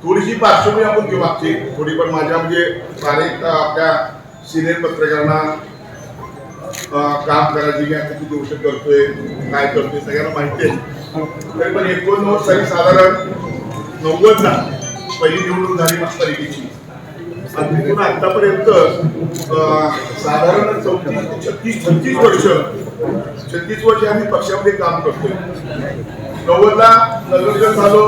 थोडीशी पार्श्वभूमी आपण घेऊ मागची थोडी, पण माझ्या म्हणजे अनेक आपल्या सिनियर पत्रकारांना काम करायची मी आता किती गोष्ट करतोय काय करतोय सगळ्यांना माहिती आहे. तरी पण 89 साली साधारण 90 ला पहिली निवडणूक झाली महापालिकेची आणि तिथून आतापर्यंत साधारण 36 वर्ष आम्ही पक्षामध्ये काम करतोय. 90 ला नगरसेवक झालो,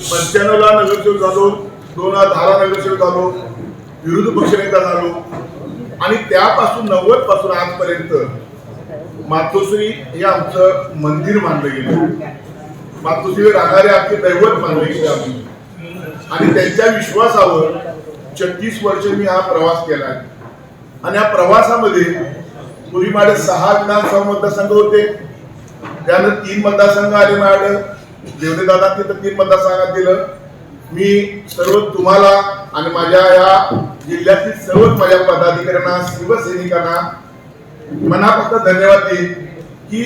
95 ला नगरसेवक झालो, 2010 ला नगरसेवक झालो, विरोधी पक्षनेता झालो आणि त्यापासून 90 पासून आजपर्यंत मातोश्री हे आमचं मंदिर मानलं गेलं. मातोश्री राहणारे आमचे दैवत मानले गेले आम्ही आणि त्यांच्या विश्वासावर 36 वर्ष मी हा प्रवास केला आहे. आणि या प्रवासामध्ये पूर्वी माझे 6 विधानसभा मतदारसंघ होते, त्यानंतर 3 मतदारसंघ आले माझ्याकडे. देवदे दादा तिथं 3 मतदारसंघात दिलं. मी सर्व तुम्हाला आणि माझ्या या जिल्ह्यातील सर्वच माझ्या पदाधिकाऱ्यांना शिवसैनिकांना मनापासून धन्यवाद देईन की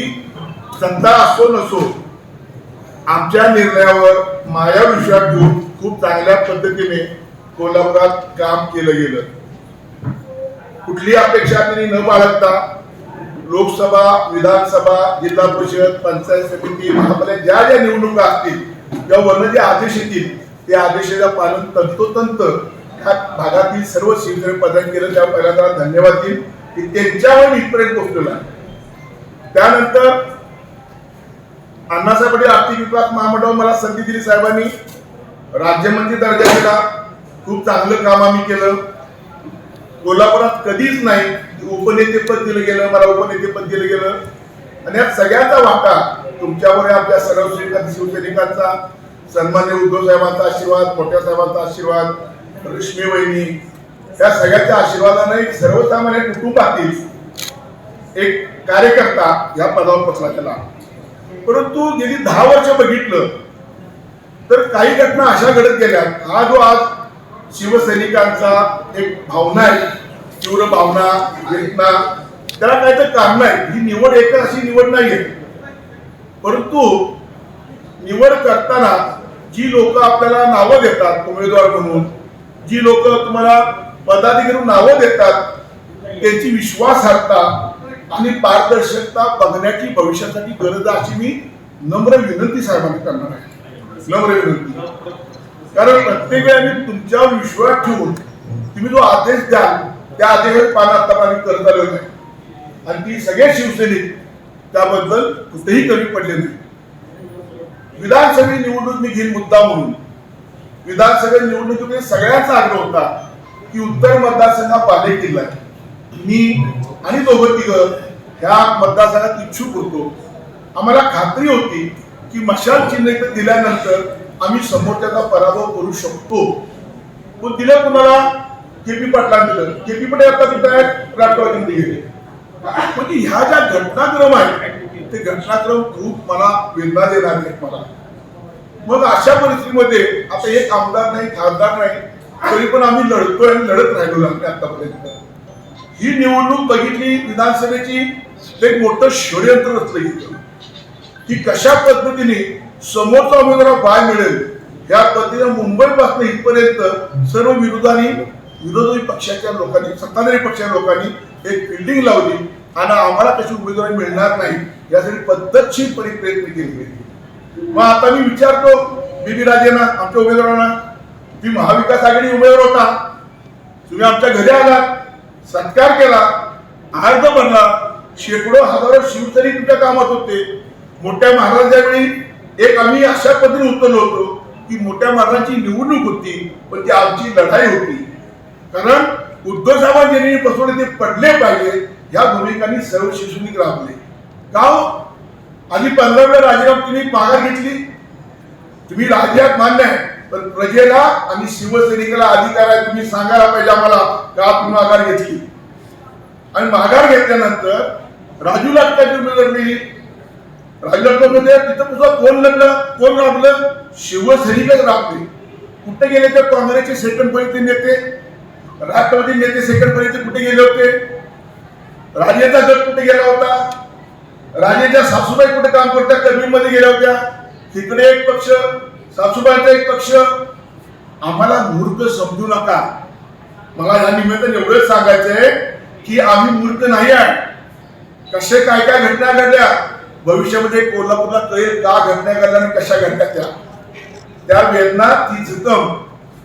सत्ता असो नसो आमच्या निर्णयावर माझ्या विश्वास घेऊन खूप चांगल्या पद्धतीने कोल्हापुरात काम केलं गेलं. कुठली अपेक्षा त्यांनी न बाळगता लोकसभा, विधानसभा, जिल्हा परिषद, पंचायत समिती, महापालिका ज्या ज्या निवडणुका असतील त्या वरनं जे आदेश येतील त्या आदेशाचं पालन तंतोतंत ह्या भागातील सर्व शिवसेने पदाधिकारी केलं. त्या पहिल्यांदा धन्यवाद देईन की त्यांच्यावर इथपर्यंत पोहोचलेला. त्यानंतर अण्णासाहेब पाटील आर्थिक विकास महामंडळावर मला संधी दिली साहेबांनी, राज्यमंत्री दर्जा दिला. खूप चांगलं काम आम्ही केलं. कोल्हापुरात कधीच नाही उपनेतेपद दिलं गेलं, मला उपनेतेपद दिलं गेलं आणि या सगळ्याचा वाटा तुमच्यावर आपल्या सर्व शिवसैनिकांचा, सन्मान्य उद्धव साहेबांचा आशीर्वाद, मोठ्या साहेबांचा आशीर्वाद, रश्मी वहिनी या सगळ्याच्या आशीर्वादाने सर्वसामान्य कुटुंबातील एक कार्यकर्ता या पदावर पोहोचला त्याला. परंतु गेली 10 वर्ष बघितलं तर काही घटना अशा घडत गेल्या. हा जो आज शिवसैनिकांचा एक भावना आहे, तीव्र भावना, वेदना, त्याला काय तर कारण आहे. ही निवड एक अशी निवड नाहीये, परंतु निवड करताना जी लोक आपल्याला नावं देतात उमेदवार म्हणून, जी लोक तुम्हाला पदाधिकारी नावं देतात, त्यांची विश्वासार्हता आणि पारदर्शकता बघण्याची भविष्यासाठी गरज आहे अशी मी नम्र विनंती साहेबांनी करणार आहे. नम्र विनंती, कारण प्रत्येक वेळेला तुमच्यावर विश्वास ठेवून तुम्ही जो आदेश द्याल त्या आदेशाचं पालन आतापर्यंत करत आलेलं नाही आणि ती सगळे शिवसैनिक त्याबद्दल कुठेही कमी पडले नाही. विधानसभा निवडणूक मी घेईन मुद्दा म्हणून. विधानसभा निवडणुकीमध्ये सगळ्यांचा आग्रह होता की उत्तर मतदारसंघ पाले किल्ला मी आणि दोघं तिघं ह्या मतदारसंघात इच्छुक होतो. आम्हाला खात्री होती की मशाल चिन्ह इथं दिल्यानंतर आम्ही समोरच्याचा पराभव करू शकतो. पण दिलं कुणाला? केपी पाटलांनी दिलं. केपी पाटील आता तिथं राष्ट्रवादीमध्ये गेले. म्हणजे ह्या ज्या घटनाक्रम आहेत ते घटनाक्रम खूप मला वेदना देणार आहेत मला. मग अशा परिस्थितीमध्ये आता एक आमदार नाही, खासदार नाही, तरी पण आम्ही लढतोय आणि लढत राहिलो आम्ही आतापर्यंत. ही निवडणूक बघितली विधानसभेची, एक मोठं षडयंत्र रचलं गेलं की कशा पद्धतीने समोरचा उमेदवार काय मिळेल ह्या पद्धतीने मुंबईपासून इथपर्यंत सर्व विरोधी पक्षाच्या लोकांनी, सत्ताधारी पक्षाच्या लोकांनी एक फिल्डिंग लावली आणि आम्हाला कशी उमेदवारी मिळणार नाही यासाठी पद्धतशीरपणे प्रयत्न केले. मग आता मी विचारतो बीबी राजेंना, आमच्या उमेदवारांना, तुम्ही महाविकास आघाडी उमेदवार होता, तुम्ही आमच्या घरी आलात, सत्कार केला, अर्ज भरला, शेकडो हजारो शिवसैनिक तुमच्या कामात होते. मोठ्या महाराजांच्या वेळी एक आम्ही अशा पद्धतीने उतरलो होतो की मोठ्या महाराजांची निवडणूक होती पण ती आमची लढाई होती. कारण उद्धव साहेबांनी बसवले ते पडले पाहिजे या भूमिकांनी सर्व शिवसैनिक राबले. का आधी 15 वेळा राजीनामा तुम्ही माघार घेतली. तुम्ही राज्यात मान्य आहे, पण प्रजेला आणि शिवसैनिकाला अधिकार आहे, तुम्ही सांगायला पाहिजे आम्हाला का तुम्ही माघार घेतली. आणि माघार घेतल्यानंतर राजू लाटकाची उमेदवारी, राजू लाटकामध्ये तिथं तुझं कोण लढलं, कोण राबलं? शिवसैनिकच राबले. कुठे गेले तर काँग्रेसचे सेकंड पर्यंत नेते, राष्ट्रवादी नेते सेकंड पर्यंत कुठे गेले होते? राजेचा गट कुठे गेला होता? राजेच्या सासूबाई कुठे काम करत्या, कर्मीमध्ये गेल्या होत्या, तिकडे एक पक्ष, सासूबाईचा एक पक्ष. आम्हाला मूर्ख समजू नका. मला या निमित्ताने एवढंच सांगायचंय की आम्ही मूर्ख नाही आहे. कसे काय काय घटना घडल्या भविष्यामध्ये कोल्हापूरला कळेल, का घटना घडल्या आणि कशा घडल्या. त्या वेदना, ती जखम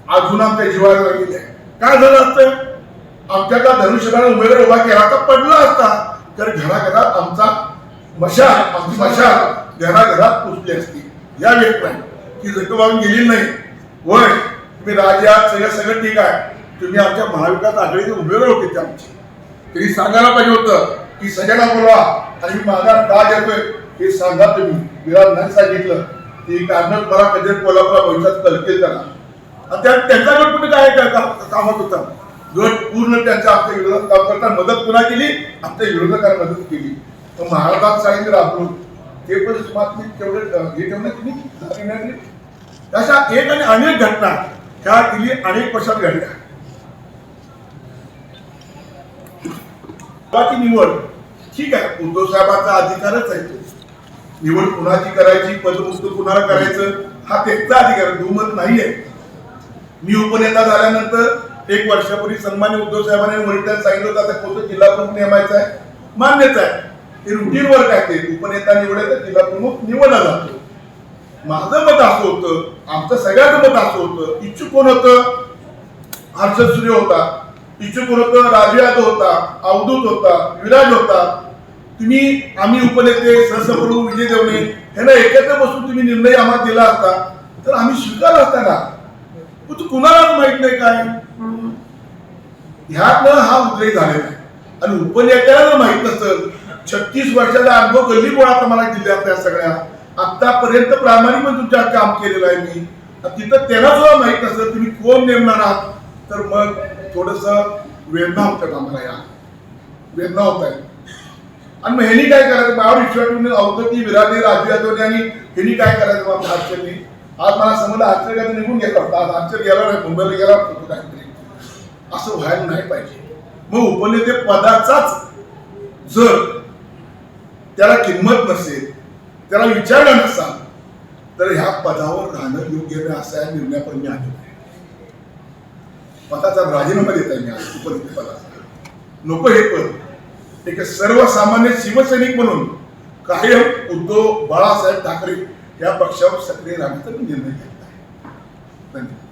अजून आमच्या जीवाला लागलेली आहे. काय झालं असतं, आमच्याकडला धनुष्यबाण उमेदवार उभा केला तर पडला असता, तर घराघरात आमची मशाल घराघरात पोचली असती. या वेळेत नाही की जखम आम्ही गेली नाही. वय तुम्ही राजा सगळं ठीक आहे, तुम्ही आमच्या महाविकास आघाडीचे उमेदवार होते ते आमचे, तरी सांगायला पाहिजे होतं की सगळ्यांना बोलवा आणि मी माझा राज येतोय हे सांगा. तुम्ही विराज नाही सांगितलं ती कारण मला कधी कोल्हापूर भविष्यात कळतील त्याला. आणि त्यांचा गट कुठे काय कामात होता, गट पूर्ण त्यांच्या आमच्या विरोधात काम करताना मदत पुन्हा केली, आमच्या विरोधकांना मदत केली. तर महाराजांत सांगितलं राबलो ते पण तेवढे हे ठेवण्यात अशा एक आणि अनेक घटना ह्या गेली अनेक वर्षात घडल्या. निवड ठीक आहे, उद्धव साहेबांचा अधिकारच आहे. तो निवड कुणाची करायची, पदमुक्त कुणाला करायचं हा त्यांचा अधिकार, दुमत नाहीये. मी उपनेता झाल्यानंतर एक वर्षापूर्वी सन्मान्य उद्धव साहेबांनी वरिष्ठांना सांगितलं होतं आता कोणतं जिल्हा प्रमुख नेमायचा आहे, मान्यच आहे, ते रुटीन वर्क आहे. ते उपनेता निवडायचं, जिल्हा प्रमुख निवडला जातो. माझं मत असं होतं, आमचं सगळ्यांचं मत असं होतं, इच्छुक कोण होतं, हर्षद सूर्य होता, इच्छुक कोण होतं, राजू यादव होता, अवधूत होता, विराज होता. तुम्ही आम्ही उपनेते सहसप्रमुख विजय देवणे ह्यांना एकत्र बसून तुम्ही निर्णय आम्हाला दिला असता तर आम्ही स्वीकारला असता ना. तू कुणालाच माहित नाही काय ह्यातनं हा उद्रेक झालेला आहे. आणि उपनेत्याला माहित नसेल, 36 वर्षाचा अनुभव गल्ली बोळा मला जिल्ह्यातल्या सगळ्या आतापर्यंत प्रामाणिकपणे तुमच्या काम केलेलं आहे मी. तिथं त्यांना सुद्धा माहित नसेल तुम्ही कोण नेमणार आहात, तर मग थोडस वेदना होतात आम्हाला, या वेदना होत आहेत. आणि मग ह्यांनी काय करायचं, माझ्यावर विश्वास ठेवून अवधूती, विराजे, राजू यादव आणि ह्यांनी काय करायचं बाबा आश्चर्य. आज मला समजलं आश्चर्य निघून गेला होता, आज आश्चर्य गेला नाही, मुंबईला गेला होता काहीतरी. असं व्हायला नाही पाहिजे. मग उपनेते पदाचाच जर त्याला किंमत नसेल, त्याला विचारलं नसाल, तर ह्या पदावर राहणं योग्य नाही असा या निर्णयापर्यंत मी आलो. पदाचा राजीनामा देत आहे मी आज उपनेते पदाचा. नको हे पद, एक सर्वसामान्य शिवसैनिक म्हणून कायम उद्धव बाळासाहेब ठाकरे या पक्षावर सक्रिय राहण्याचा मी निर्णय घेतला आहे. धन्यवाद.